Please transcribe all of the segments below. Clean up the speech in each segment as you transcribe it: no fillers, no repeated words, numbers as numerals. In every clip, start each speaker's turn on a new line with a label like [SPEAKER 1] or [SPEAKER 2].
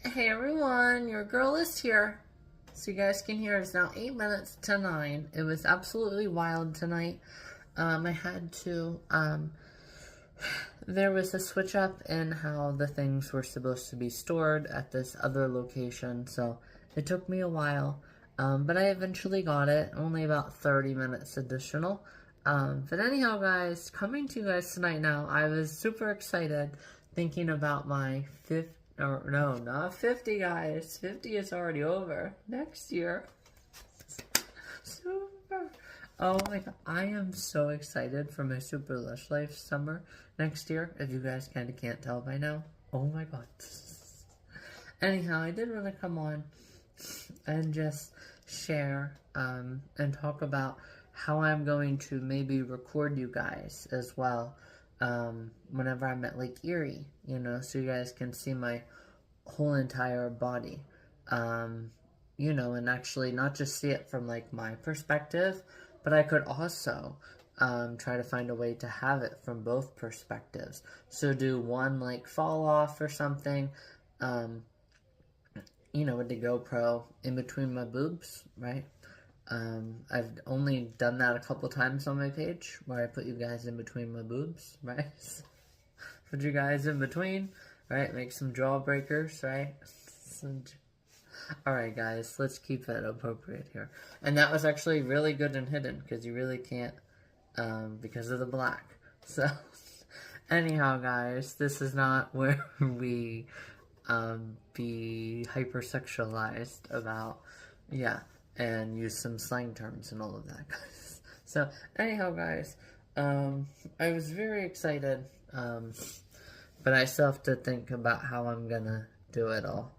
[SPEAKER 1] Hey everyone, your girl is here. So you guys can hear it's now 8 minutes to 9. It was absolutely wild tonight. I had to, there was a switch up in how the things were supposed to be stored at this other location, so it took me a while. But I eventually got it, only about 30 minutes additional. But anyhow, guys, coming to you guys tonight now, I was super excited thinking about my fifth, or no, not 50, guys. 50 is already over. Next year. Super. Oh my god, I am so excited for my Super Lush Life summer next year, if you guys kind of can't tell by now. Oh my god. Anyhow, I did want to come on and just share and talk about how I'm going to maybe record you guys as well whenever I'm at Lake Erie, so you guys can see my whole entire body, and actually not just see it from like my perspective, but I could also try to find a way to have it from both perspectives. So do one like fall off or something, with the GoPro in between my boobs, right? I've only done that a couple times on my page, where I put you guys in between my boobs, right? Put you guys in between, right? Make some jawbreakers, right? Alright, guys, let's keep it appropriate here. And that was actually really good and hidden, because you really can't, because of the black. So, anyhow, guys, this is not where we be hypersexualized about, and use some slang terms and all of that, guys. So, anyhow, guys, I was very excited, but I still have to think about how I'm gonna do it all.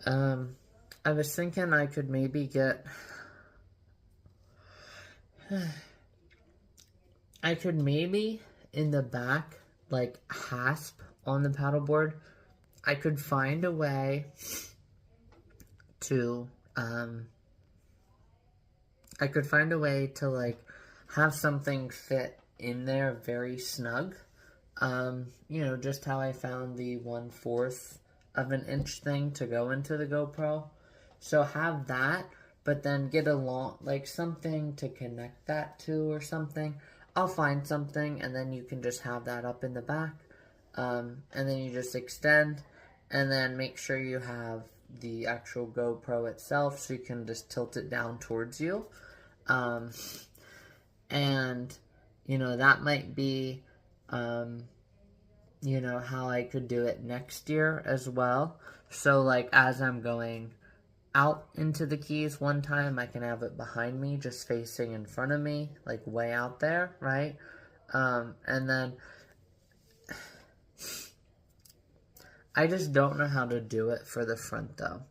[SPEAKER 1] I was thinking I could maybe get, I could maybe, in the back, like, hasp on the paddleboard, I could find a way to, like, have something fit in there very snug. Just how I found the 1/4 of an inch thing to go into the GoPro. So have that, but then get something to connect that to or something. I'll find something, and then you can just have that up in the back. And then you just extend, and then make sure you have the actual GoPro itself, so you can just tilt it down towards you. And, that might be, how I could do it next year as well. So, like, as I'm going out into the Keys one time, I can have it behind me, just facing in front of me, like, way out there, right? And then I just don't know how to do it for the front, though.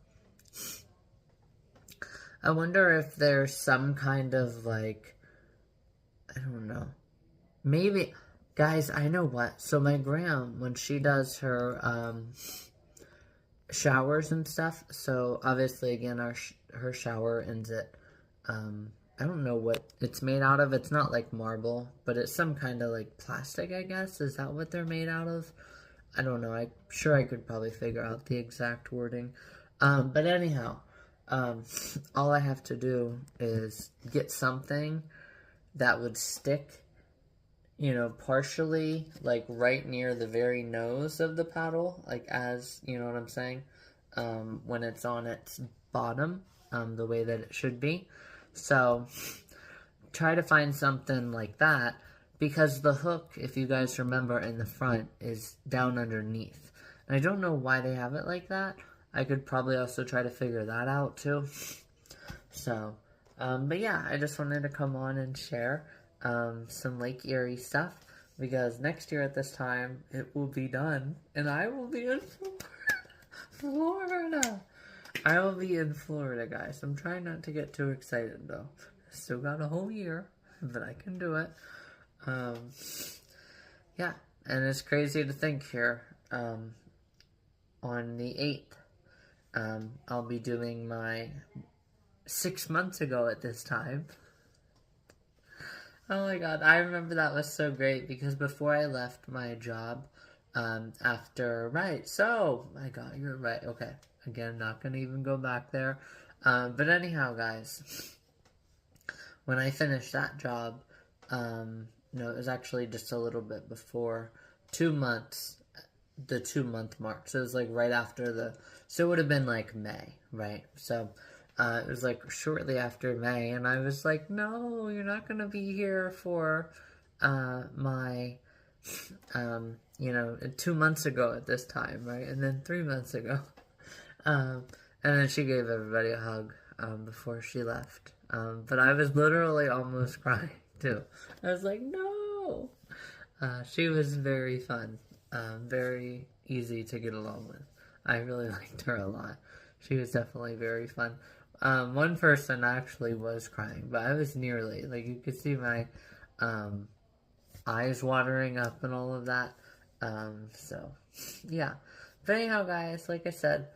[SPEAKER 1] I wonder if there's some kind of, like, I don't know. Maybe, guys, I know what. So my gram, when she does her, showers and stuff, so obviously, again, her shower ends at, I don't know what it's made out of. It's not like marble, but it's some kind of, like, plastic, I guess. Is that what they're made out of? I don't know. I'm sure I could probably figure out the exact wording. But anyhow, all I have to do is get something that would stick, partially, like, right near the very nose of the paddle, like, as, you know what I'm saying, when it's on its bottom, the way that it should be. So, try to find something like that, because the hook, if you guys remember, in the front is down underneath. And I don't know why they have it like that. I could probably also try to figure that out, too. So, but yeah, I just wanted to come on and share some Lake Erie stuff, because next year at this time, it will be done, and I will be in Florida. I will be in Florida, guys. I'm trying not to get too excited, though. Still got a whole year, but I can do it. Yeah, and it's crazy to think here, on the 8th, I'll be doing my 6 months ago at this time. Oh my god, I remember that was so great, because before I left my job, after, right, so, my god, you're right, okay, again, not gonna even go back there, but anyhow, guys, when I finished that job, no, it was actually just a little bit before 2 months, the 2 month mark. So it was like right after so it would have been like May, right? So it was like shortly after May, and I was like, no, you're not gonna be here for my, 2 months ago at this time, right? And then 3 months ago. Um, and then she gave everybody a hug before she left. But I was literally almost crying too. I was like, no! She was very fun, very easy to get along with. I really liked her a lot. She was definitely very fun. One person actually was crying, but I was nearly, like, you could see my eyes watering up and all of that. So, yeah. But anyhow, guys, like I said,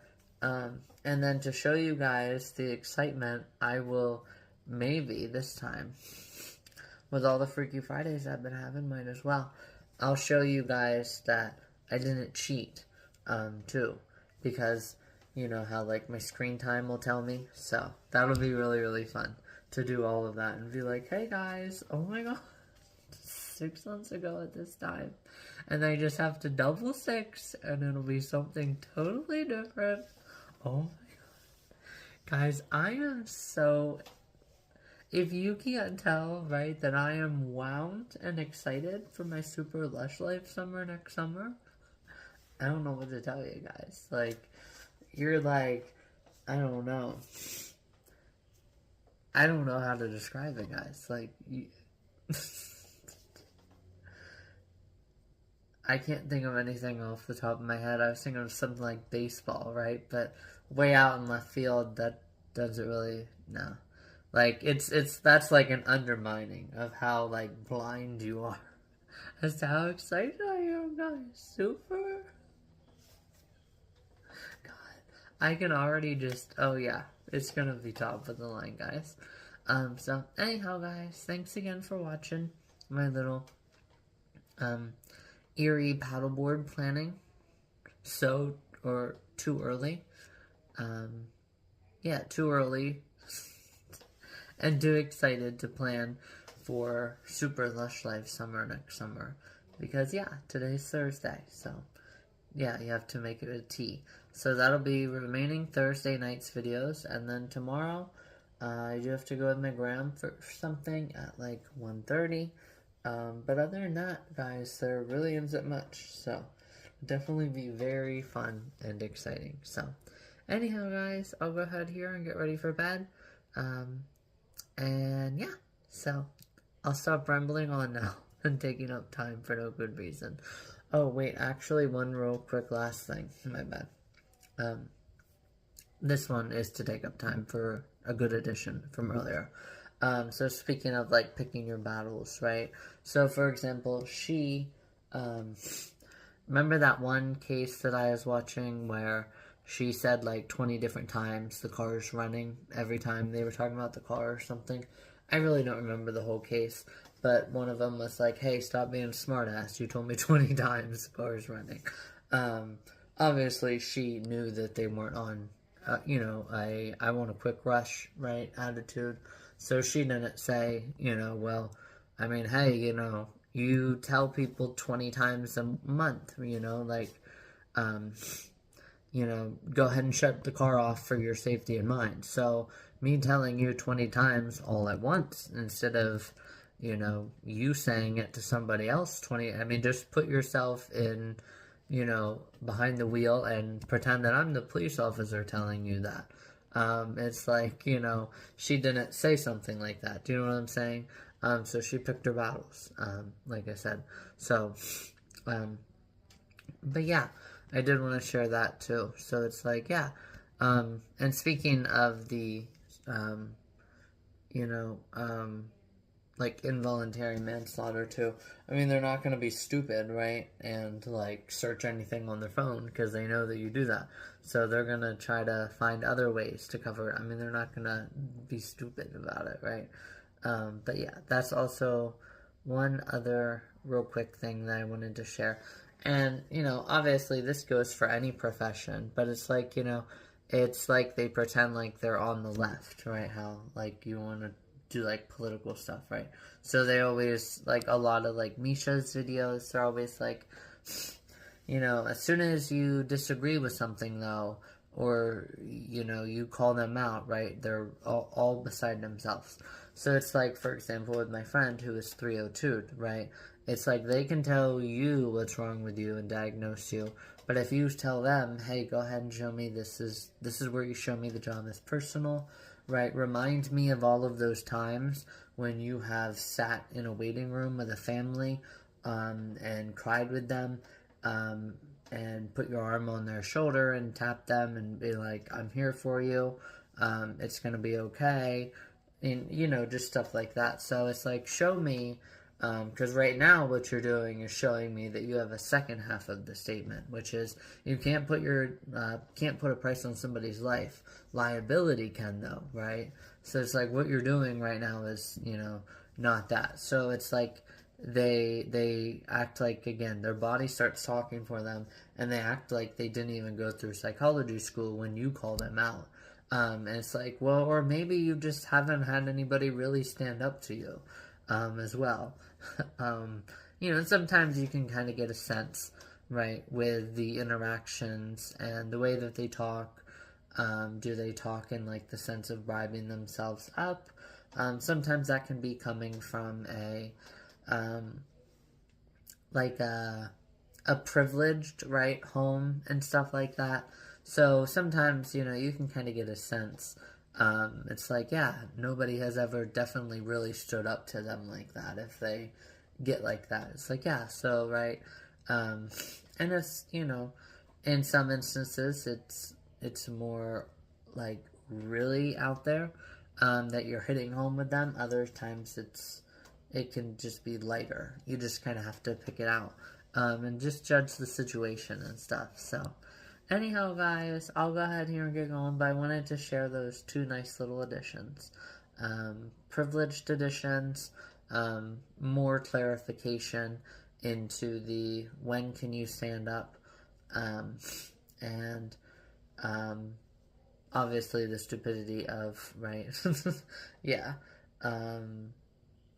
[SPEAKER 1] and then to show you guys the excitement, I will maybe this time, with all the Freaky Fridays I've been having, might as well, I'll show you guys that I didn't cheat, too, because you know how, like, my screen time will tell me, so that'll be really, really fun to do all of that and be like, hey guys, oh my god, 6 months ago at this time, and I just have to double 6, and it'll be something totally different. Oh my god. Guys, I am so... If you can't tell, right, that I am wound and excited for my Super Lush Life summer next summer, I don't know what to tell you guys. Like, you're like, I don't know. I don't know how to describe it, guys. Like, I can't think of anything off the top of my head. I was thinking of something like baseball, right? But way out in left field, that doesn't really, no. Like, that's like an undermining of how, like, blind you are as to how excited I am, guys. Super. God, I can already just, oh yeah, it's gonna be top of the line, guys. So, anyhow, guys, thanks again for watching my little, Erie paddleboard planning. Or too early. Yeah, too early. And too excited to plan for Super Lush Life summer next summer. Because, yeah, today's Thursday, so, yeah, you have to make it a T. So that'll be remaining Thursday night's videos, and then tomorrow, I do have to go with my gram for something at, like, 1:30. But other than that, guys, there really isn't much, so definitely be very fun and exciting. So, anyhow, guys, I'll go ahead here and get ready for bed. And yeah, so I'll stop rambling on now and taking up time for no good reason. Oh, wait, actually, one real quick last thing. My bad. This one is to take up time for a good addition from earlier. So speaking of, like, picking your battles, right? So, for example, remember that one case that I was watching where she said, like, 20 different times the car's running every time they were talking about the car or something? I really don't remember the whole case, but one of them was like, hey, stop being a smartass. You told me 20 times the car's running. Obviously, she knew that they weren't on, I want a quick rush, right, attitude. So she didn't say, well, I mean, hey, you tell people 20 times a month, like, go ahead and shut the car off for your safety and mine. So me telling you 20 times all at once instead of, you saying it to somebody else 20, I mean, just put yourself in, behind the wheel and pretend that I'm the police officer telling you that. It's like, she didn't say something like that. Do you know what I'm saying? So she picked her battles, like I said. So, but yeah, I did want to share that too. So it's like, yeah. And speaking of the, like, involuntary manslaughter too. I mean, they're not going to be stupid, right? And, like, search anything on their phone because they know that you do that. So they're going to try to find other ways to cover it. I mean, they're not going to be stupid about it, right? But yeah, that's also one other real quick thing that I wanted to share And, you know, obviously this goes for any profession, but it's like, you know, it's like they pretend like they're on the left, right? How, like, you want to do, like, political stuff, right? So they always, like, a lot of, like, Misha's videos, they're always like, you know, as soon as you disagree with something, though, or, you know, you call them out, right, they're all beside themselves. So it's like, for example, with my friend who is 302, right, it's like they can tell you what's wrong with you and diagnose you, but if you tell them, hey, go ahead and show me, this is where you show me the job is personal, right, remind me of all of those times when you have sat in a waiting room with a family and cried with them, and put your arm on their shoulder and tap them and be like, I'm here for you, it's gonna be okay, and, you know, just stuff like that. So it's like, show me, because right now what you're doing is showing me that you have a second half of the statement, which is you can't put a price on somebody's life. Liability can, though, right? So it's like what you're doing right now is, you know, not that. So it's like they act like, again, their body starts talking for them, and they act like they didn't even go through psychology school when you call them out. And it's like, well, or maybe you just haven't had anybody really stand up to you, as well. You know, and sometimes you can kind of get a sense, right, with the interactions and the way that they talk. Do they talk in, like, the sense of bribing themselves up? Sometimes that can be coming from like a privileged, right, home and stuff like that. So sometimes, you know, you can kind of get a sense. It's like, yeah, nobody has ever definitely really stood up to them like that if they get like that. It's like, yeah, so, right. And it's, you know, in some instances, it's more, like, really out there, that you're hitting home with them. Other times it can just be lighter. You just kind of have to pick it out, and just judge the situation and stuff. So, anyhow, guys, I'll go ahead here and get going, but I wanted to share those two nice little additions. Privileged additions, more clarification into the when can you stand up, and obviously the stupidity of, right, yeah,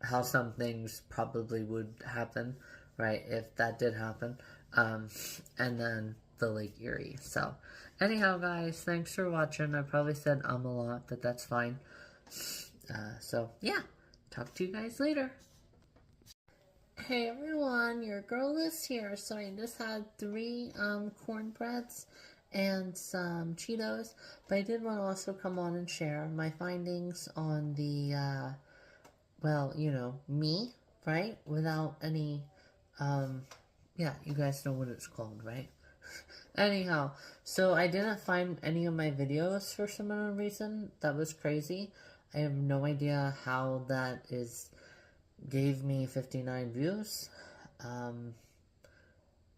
[SPEAKER 1] how some things probably would happen, right, if that did happen, and then the Lake Erie. So, anyhow, guys, thanks for watching. I probably said a lot, but that's fine. So, yeah, talk to you guys later. Hey everyone, your girl is here. So I just had 3 cornbreads and some Cheetos, but I did want to also come on and share my findings on the well, you know, me, right? Without any, yeah, you guys know what it's called, right? Anyhow, so I didn't find any of my videos for some unknown reason. That was crazy. I have no idea how that gave me 59 views.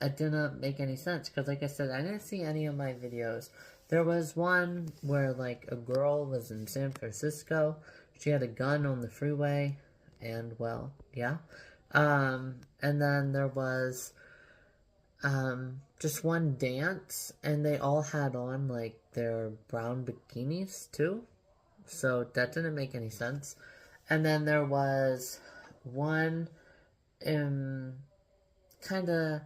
[SPEAKER 1] It didn't make any sense, because like I said, I didn't see any of my videos. There was one where, like, a girl was in San Francisco. She had a gun on the freeway, and, well, yeah. And then there was, just one dance, and they all had on, like, their brown bikinis, too. So that didn't make any sense. And then there was one, kind of,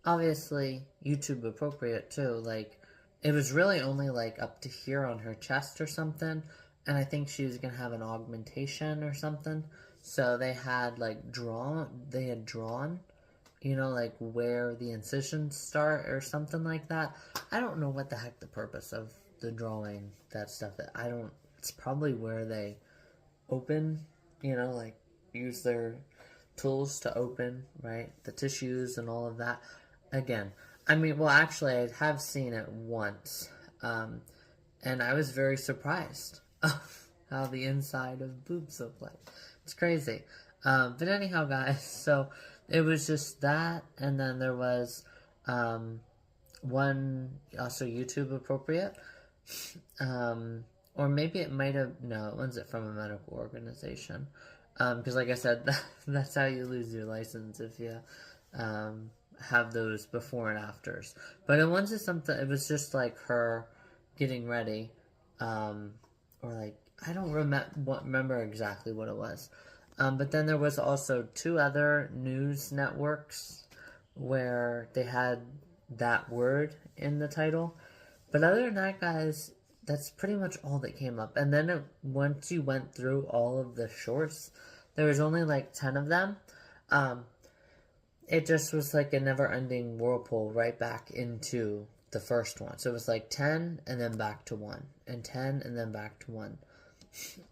[SPEAKER 1] obviously, YouTube appropriate, too. Like, it was really only, like, up to here on her chest or something, and I think she was gonna have an augmentation or something. So they had, like, drawn, you know, like, where the incisions start or something like that. I don't know what the heck the purpose of the drawing, that stuff, it's probably where they open, you know, like, use their tools to open, right, the tissues and all of that. Again, I mean, well, actually, I have seen it once, and I was very surprised of how the inside of boobs look like. It's crazy. But anyhow, guys, so it was just that, and then there was one also YouTube appropriate, or maybe it might have, no, it wasn't from a medical organization, because like I said, that's how you lose your license if you have those before and afters. But it wasn't something. It was just like her getting ready, or like I don't remember exactly what it was. But then there was also two other news networks where they had that word in the title. But other than that, guys, that's pretty much all that came up. And then once you went through all of the shorts, there was only like 10 of them. It just was like a never-ending whirlpool right back into the first one. So it was like 10 and then back to 1, and 10 and then back to 1.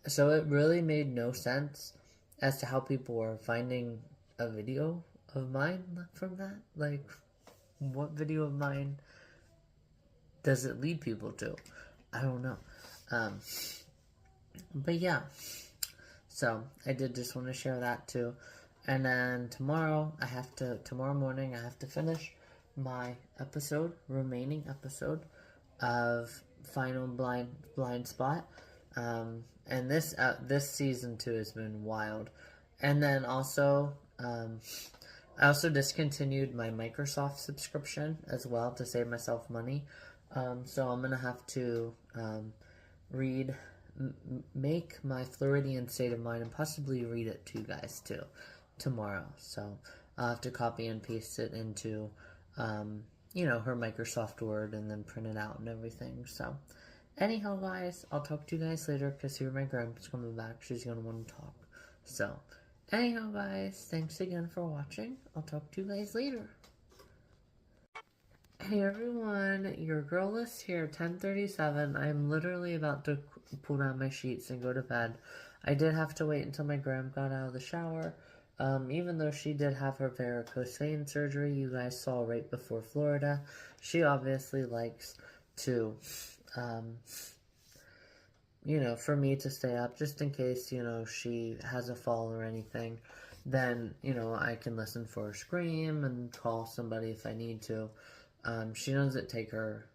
[SPEAKER 1] So it really made no sense as to how people were finding a video of mine from that. Like, what video of mine does it lead people to? I don't know. But yeah, so I did just want to share that too. And then tomorrow morning I have to finish my remaining episode of Final Blind Spot. And this season 2 has been wild. And then also, I also discontinued my Microsoft subscription as well to save myself money. So I'm gonna have to make my Floridian State of Mind and possibly read it to you guys too tomorrow. So I'll have to copy and paste it into, her Microsoft Word and then print it out and everything. So anyhow, guys, I'll talk to you guys later because here my grandma's coming back. She's gonna want to talk. So anyhow, guys, thanks again for watching. I'll talk to you guys later. Hey everyone, your girl is here, 10:37. I'm literally about to pull down my sheets and go to bed. I did have to wait until my gram got out of the shower. Even though she did have her varicose vein surgery, you guys saw right before Florida, she obviously likes to, for me to stay up just in case, she has a fall or anything. Then, I can listen for her scream and call somebody if I need to. She doesn't take her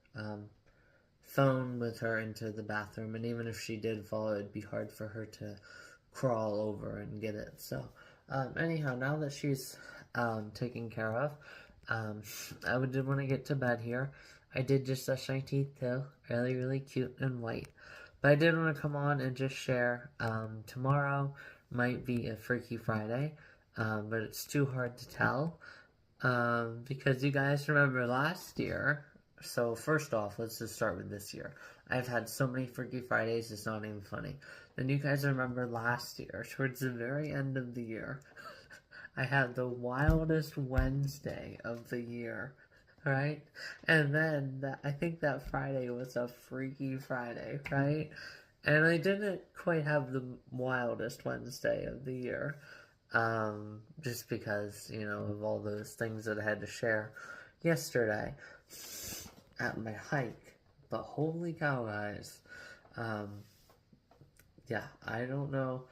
[SPEAKER 1] phone with her into the bathroom, and even if she did fall, it'd be hard for her to crawl over and get it. So, anyhow, now that she's taken care of, I did want to get to bed here. I did just brush my teeth too, really, really cute and white. But I did want to come on and just share. Tomorrow might be a Freaky Friday, but it's too hard to tell. Because you guys remember last year, so first off, let's just start with this year. I've had so many Freaky Fridays, it's not even funny. Then you guys remember last year, towards the very end of the year, I had the wildest Wednesday of the year, right? And then, I think that Friday was a Freaky Friday, right? And I didn't quite have the wildest Wednesday of the year. Just because, of all those things that I had to share yesterday at my hike. But holy cow, guys. Yeah, I don't know,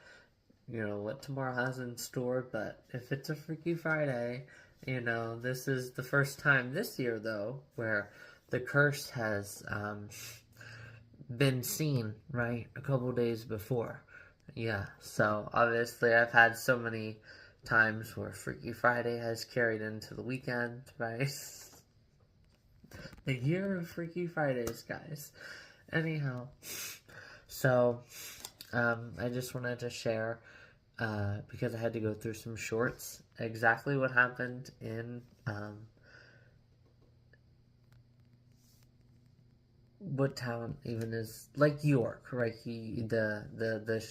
[SPEAKER 1] what tomorrow has in store, but if it's a Freaky Friday, this is the first time this year, though, where the curse has, been seen, right, a couple days before. Yeah, so obviously I've had so many times where Freaky Friday has carried into the weekend, right? The year of Freaky Fridays, guys. Anyhow, so I just wanted to share, because I had to go through some shorts, exactly what happened in what town even is, like York, right? The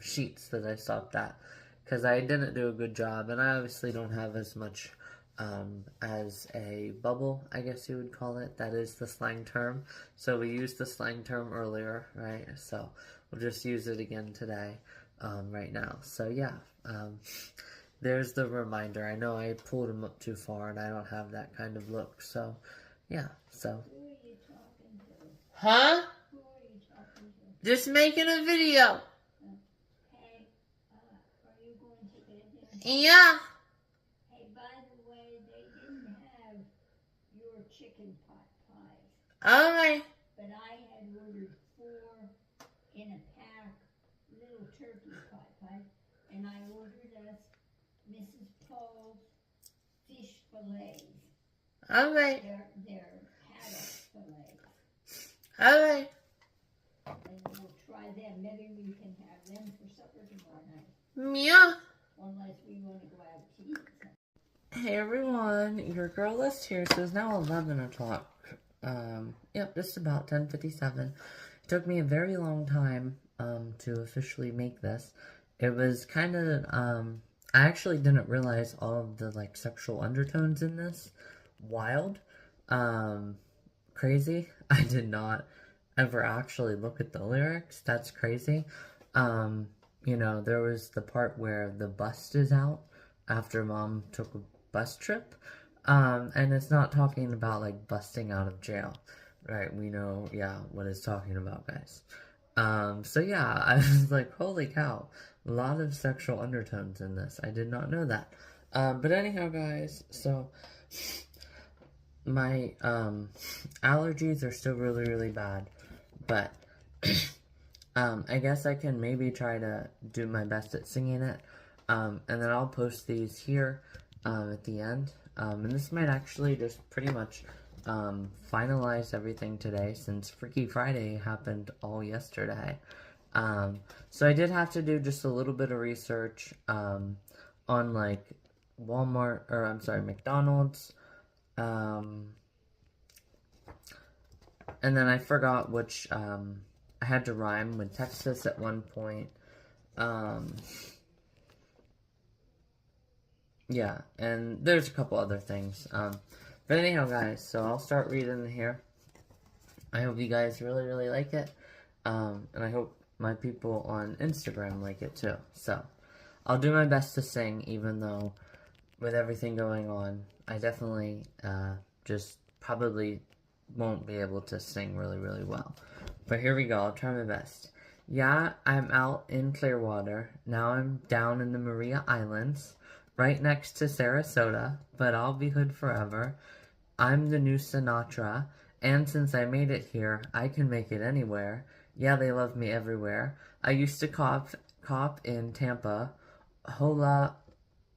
[SPEAKER 1] sheets that I stopped at, because I didn't do a good job, and I obviously don't have as much as a bubble, I guess you would call it. That is the slang term. So we used the slang term earlier, right? So we'll just use it again today, right now. So yeah, there's the reminder. I know I pulled them up too far, and I don't have that kind of look. So yeah, so. Huh? Who are you talking to? Just making a video.
[SPEAKER 2] Hey, are you going to bed now?
[SPEAKER 1] Yeah.
[SPEAKER 2] Hey, by the way, they didn't have your chicken pot pies.
[SPEAKER 1] Alright.
[SPEAKER 2] But I had ordered 4 in a pack little turkey pot pies, and I ordered us Mrs. Paul's fish fillets.
[SPEAKER 1] Alright.
[SPEAKER 2] They're haddock fillets.
[SPEAKER 1] Alright.
[SPEAKER 2] And we'll try them. Maybe we can have them for supper tomorrow night.
[SPEAKER 1] Yeah.
[SPEAKER 2] Unless we want to go out to eat.
[SPEAKER 1] Hey everyone, your girl is here. So it's now 11 o'clock. Yep, just about 10:57. It took me a very long time to officially make this. It was kind of I actually didn't realize all of the like sexual undertones in this. Wild, crazy. I did not ever actually look at the lyrics. That's crazy. You know, there was the part where the bust is out after mom took a bus trip. And it's not talking about like busting out of jail, right? We know, yeah, what it's talking about, guys. So yeah, I was like, holy cow, a lot of sexual undertones in this. I did not know that. But anyhow, guys, so my allergies are still really, really bad, but I guess I can maybe try to do my best at singing it, and then I'll post these here at the end. And this might actually just pretty much finalize everything today, since Freaky Friday happened all yesterday. So I did have to do just a little bit of research on like Walmart, or I'm sorry, McDonald's. And then I forgot which, I had to rhyme with Texas at one point. Yeah, and there's a couple other things. But anyhow, guys, so I'll start reading here. I hope you guys really, really like it. And I hope my people on Instagram like it too. So, I'll do my best to sing, even though with everything going on, I definitely just probably won't be able to sing really, really well. But here we go, I'll try my best. Yeah, I'm out in Clearwater. Now I'm down in the Maria Islands, right next to Sarasota, but I'll be hood forever. I'm the new Sinatra, and since I made it here, I can make it anywhere. Yeah, they love me everywhere. I used to cop in Tampa. Hola,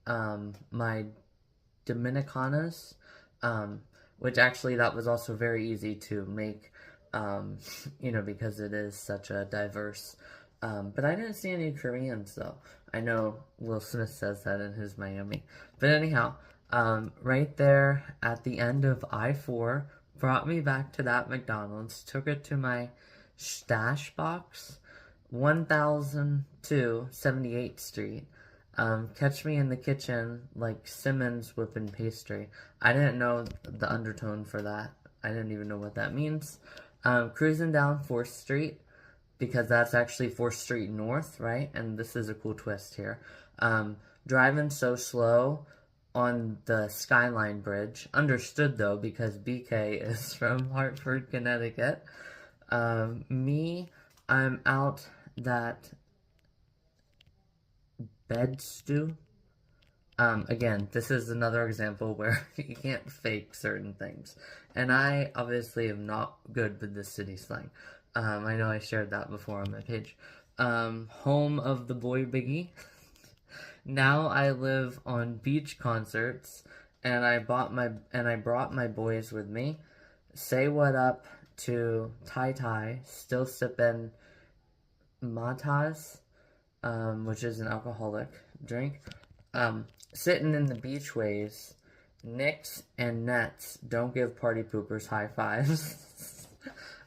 [SPEAKER 1] my Dominicanas, which actually that was also very easy to make, you know, because it is such a diverse, but I didn't see any Koreans though. I know Will Smith says that in his Miami. But anyhow, right there at the end of I-4, brought me back to that McDonald's, took it to my stash box, 1002 78th Street. Catch me in the kitchen like Simmons whipping pastry. I didn't know the undertone for that. I didn't even know what that means. Cruising down 4th Street, because that's actually 4th Street North, right? And this is a cool twist here. Driving so slow on the Skyline Bridge. Understood, though, because BK is from Hartford, Connecticut. I'm out that bed stew. Again, this is another example where you can't fake certain things. And I obviously am not good with the city slang. I know I shared that before on my page. Home of the boy Biggie. Now I live on beach concerts, and I brought my boys with me. Say what up to Tai Tai, still sipping matas, which is an alcoholic drink. Sitting in the beach waves, Knicks and Nets don't give party poopers high fives.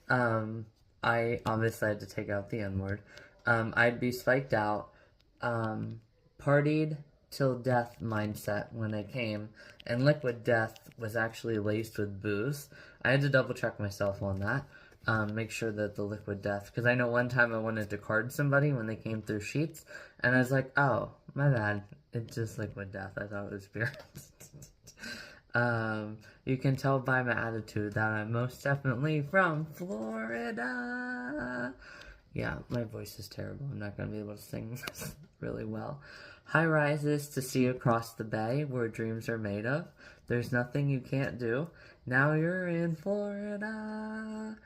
[SPEAKER 1] I obviously had to take out the N-word. I'd be spiked out. Partied till death mindset when I came, and liquid death was actually laced with booze. I had to double check myself on that. Make sure that the liquid death, because I know one time I wanted to card somebody when they came through sheets, and I was like, oh, my bad. It's just liquid death. I thought it was beer. You can tell by my attitude that I'm most definitely from Florida. Yeah, my voice is terrible. I'm not going to be able to sing really well. High rises to see across the bay where dreams are made of. There's nothing you can't do. Now you're in Florida.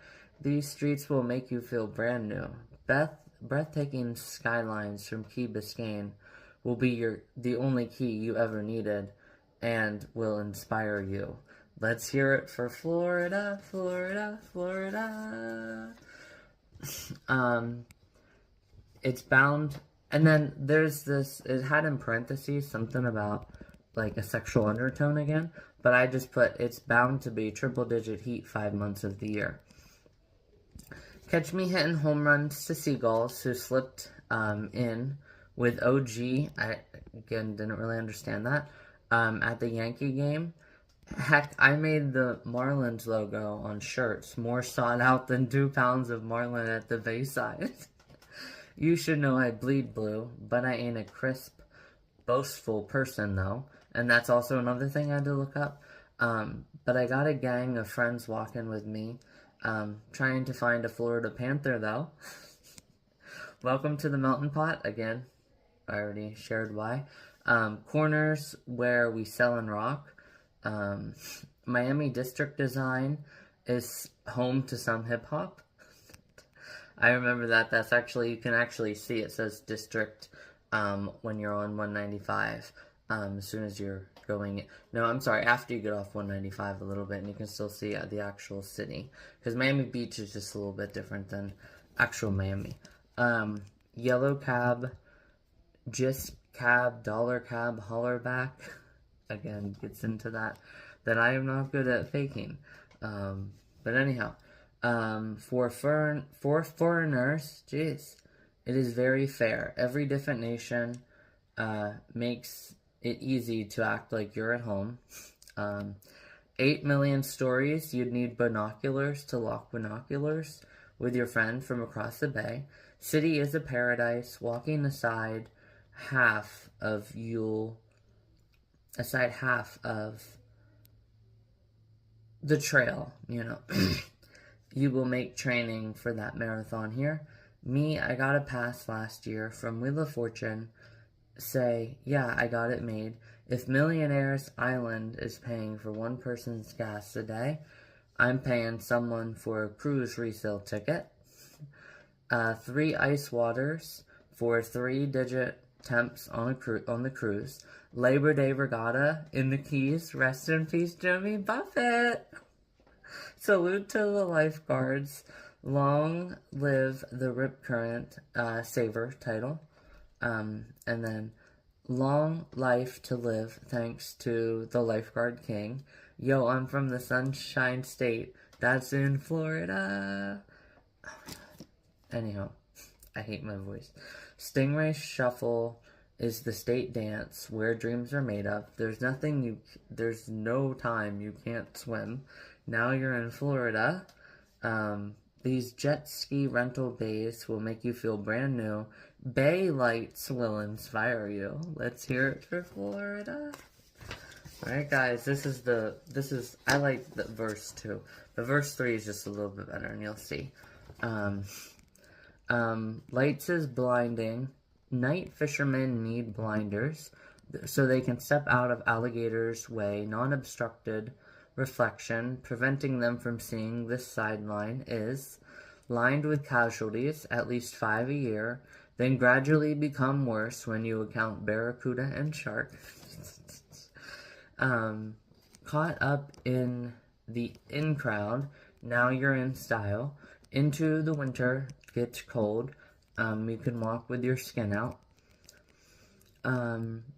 [SPEAKER 1] These streets will make you feel brand new. Breathtaking skylines from Key Biscayne will be the only key you ever needed. and will inspire you. Let's hear it for Florida, Florida, Florida. It's bound, and then there's this, it had in parentheses something about like a sexual undertone again, but I just put it's bound to be triple digit heat 5 months of the year. Catch me hitting home runs to Seagulls who slipped in with OG. I, again, didn't really understand that. At the Yankee game. Heck, I made the Marlins logo on shirts more sought out than 2 pounds of Marlin at the Bayside. You should know I bleed blue, but I ain't a crisp, boastful person, though. And that's also another thing I had to look up. But I got a gang of friends walking with me, trying to find a Florida Panther, though. Welcome to the Melting Pot, again. I already shared why. Corners where we sell and rock. Miami District Design is home to some hip-hop. I remember that. That's actually, you can actually see it says District when you're on 195, as soon as you're going, no, I'm sorry, after you get off 195 a little bit, and you can still see the actual city, because Miami Beach is just a little bit different than actual Miami. Yellow cab, just cab, dollar cab, holler back, again, gets into that I am not good at faking, but anyhow, for foreigners, jeez, it is very fair. Every different nation makes it easy to act like you're at home. 8 million stories, you'd need binoculars to lock binoculars with your friend from across the bay. City is a paradise, walking aside half of the trail, you know. You will make training for that marathon here. Me, I got a pass last year from Wheel of Fortune. Say, yeah, I got it made. If Millionaire's Island is paying for one person's gas a day, I'm paying someone for a cruise resale ticket. 3 ice waters for 3-digit temps on the cruise. Labor Day regatta in the Keys. Rest in peace, Jimmy Buffett. Salute to the lifeguards. Long live the Rip Current Saver title. And then long life to live thanks to the lifeguard king. Yo, I'm from the Sunshine State. That's in Florida. Oh my god. Anyhow, I hate my voice. Stingray Shuffle is the state dance where dreams are made of. There's no time you can't swim. Now you're in Florida. These jet ski rental bays will make you feel brand new. Bay lights will inspire you. Let's hear it for Florida. Alright guys, I like the verse 2. The verse 3 is just a little bit better, and you'll see. Lights is blinding. Night fishermen need blinders so they can step out of alligator's way. Non-obstructed reflection, preventing them from seeing this sideline, is lined with casualties, at least 5 a year, then gradually become worse when you account barracuda and shark. Caught up in the in crowd, now you're in style. Into the winter, gets cold, you can walk with your skin out.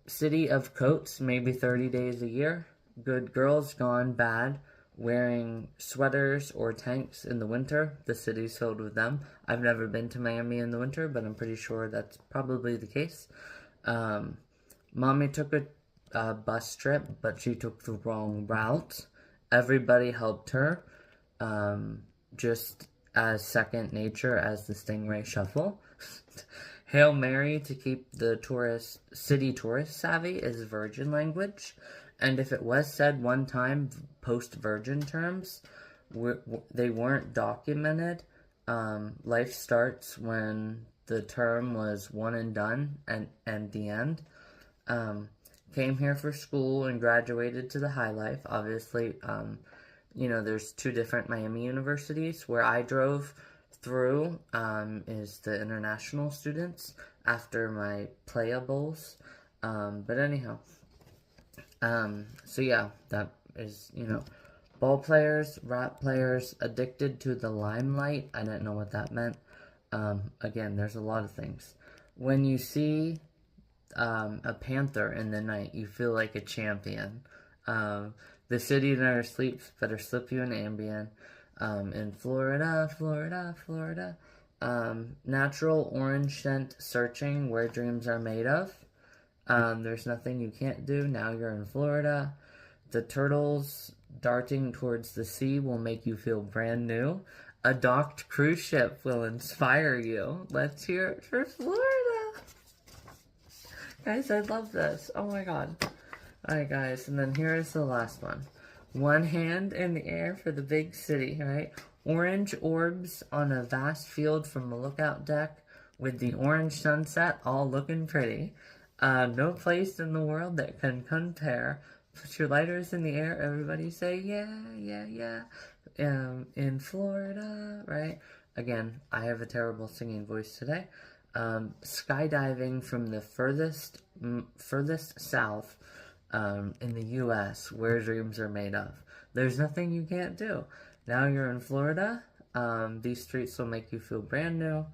[SPEAKER 1] City of coats, maybe 30 days a year. Good girls gone bad, wearing sweaters or tanks in the winter. The city's filled with them. I've never been to Miami in the winter, but I'm pretty sure that's probably the case. Mommy took a bus trip, but she took the wrong route. Everybody helped her, just as second nature as the Stingray Shuffle. Hail Mary to keep the city tourist savvy is virgin language. And if it was said one time, post-virgin terms, they weren't documented. Life starts when the term was one and done, and the end. Came here for school and graduated to the high life. Obviously, there's 2 different Miami universities. Where I drove through is the international students after my playables. But anyhow, So yeah, that is, you know, ball players, rap players, addicted to the limelight. I didn't know what that meant. Again, there's a lot of things. When you see a panther in the night, you feel like a champion. The city never sleeps, better slip you an Ambien. In Florida, Florida, Florida. Natural orange scent searching where dreams are made of. There's nothing you can't do, now you're in Florida. The turtles darting towards the sea will make you feel brand new. A docked cruise ship will inspire you. Let's hear it for Florida. Guys, I love this. Oh my god. Alright guys, and then here is the last one. One hand in the air for the big city, right? Orange orbs on a vast field from a lookout deck with the orange sunset all looking pretty. No place in the world that can compare. Put your lighters in the air, everybody say yeah, yeah, yeah. In Florida, right? Again, I have a terrible singing voice today. Skydiving from the furthest south in the U.S. where dreams are made of. There's nothing you can't do. Now you're in Florida. These streets will make you feel brand new.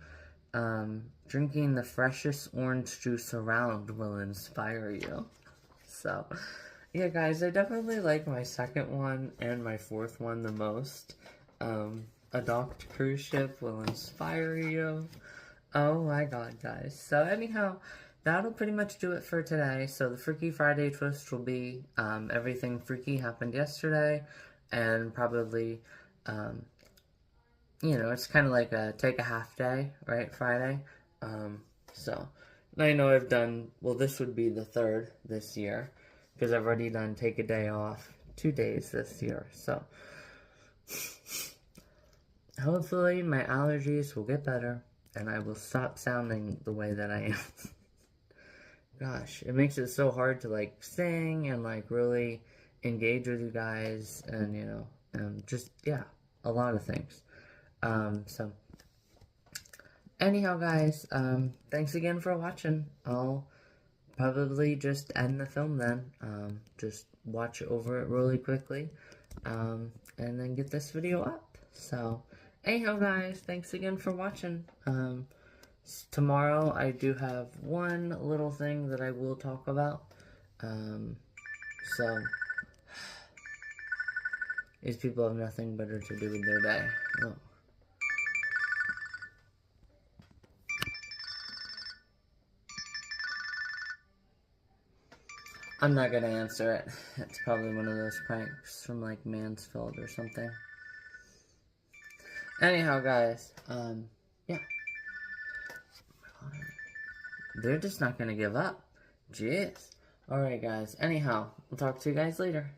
[SPEAKER 1] Drinking the freshest orange juice around will inspire you. So, yeah, guys, I definitely like my second one and my fourth one the most. A docked cruise ship will inspire you. Oh my god, guys. So, anyhow, that'll pretty much do it for today. So, the Freaky Friday twist will be everything freaky happened yesterday, and probably, you know, it's kind of like a take a half day, right, Friday. So, I know I've done, well, this would be the third this year, because I've already done take a day off 2 days this year, so, hopefully my allergies will get better, and I will stop sounding the way that I am. Gosh, it makes it so hard to, like, sing and, like, really engage with you guys, and, you know, just, yeah, a lot of things. So, anyhow, guys, thanks again for watching. I'll probably just end the film then. Just watch over it really quickly, and then get this video up. So, anyhow, guys, thanks again for watching. Tomorrow, I do have one little thing that I will talk about. So, these people have nothing better to do with their day. Oh. I'm not gonna answer it. It's probably one of those pranks from, like, Mansfield or something. Anyhow, guys, yeah. They're just not gonna give up. Jeez. Alright, guys. Anyhow, we'll talk to you guys later.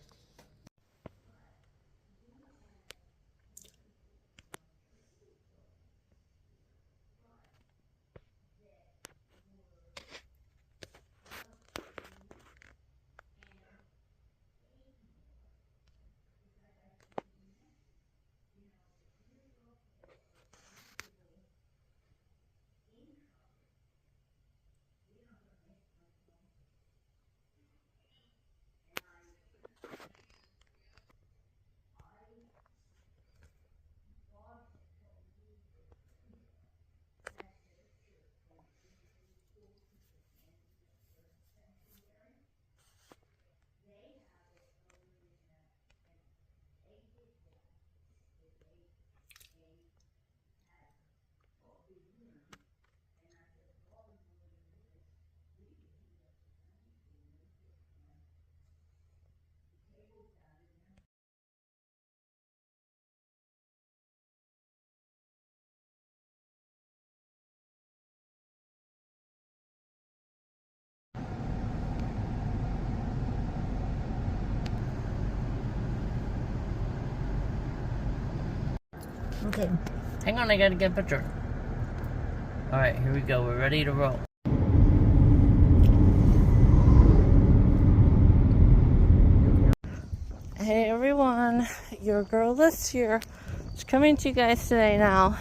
[SPEAKER 2] Okay.
[SPEAKER 1] Hang on, I gotta get a picture. Alright, here we go. We're ready to roll. Hey everyone, your girl Liz here. Just coming to you guys today now.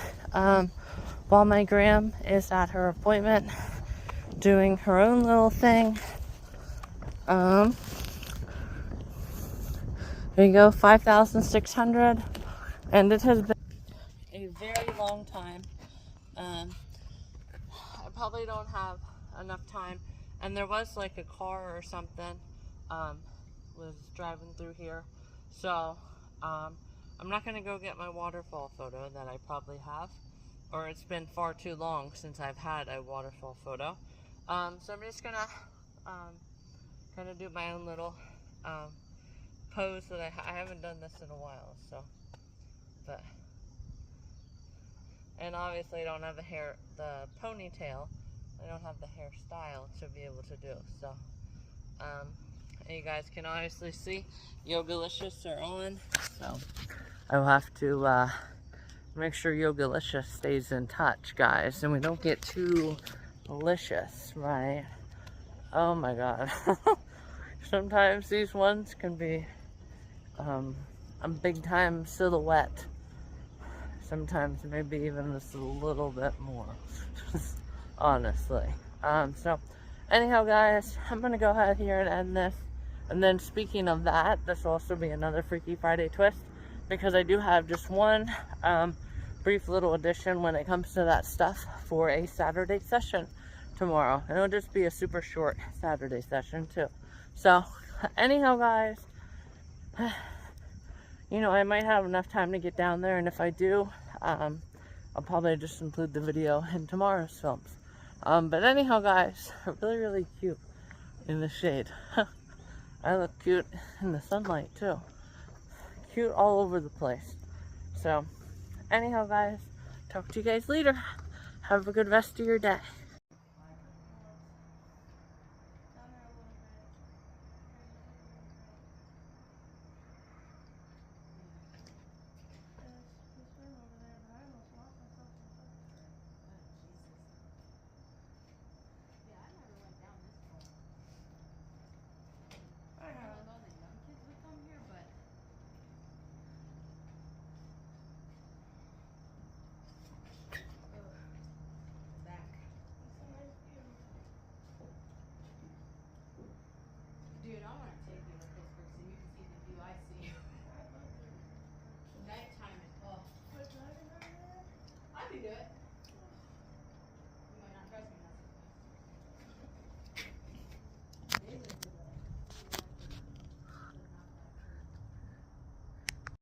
[SPEAKER 1] While my gram is at her appointment, doing her own little thing. There you go, 5,600. And it has been a very long time. I probably don't have enough time. And there was like a car or something was driving through here. So I'm not going to go get my waterfall photo that I probably have. Or it's been far too long since I've had a waterfall photo. So I'm just going to kind of do my own little pose that I haven't done this in a while. So, but... And obviously I don't have the ponytail. I don't have the hairstyle to be able to do. So, and you guys can obviously see Yogalicious are on. So, I'll have to make sure Yogalicious stays in touch, guys. And we don't get too malicious, right? Oh my god. Sometimes these ones can be a big time silhouette. Sometimes maybe even just a little bit more, honestly. So anyhow, guys, I'm gonna go ahead here and end this. And then speaking of that, this will also be another Freaky Friday twist, because I do have just one brief little addition when it comes to that stuff for a Saturday session tomorrow. And it'll just be a super short Saturday session too. So anyhow, guys, you know, I might have enough time to get down there, and if I do, I'll probably just include the video in tomorrow's films. But anyhow, guys, really, really cute in the shade. I look cute in the sunlight, too. Cute all over the place. So, anyhow, guys, talk to you guys later. Have a good rest of your day.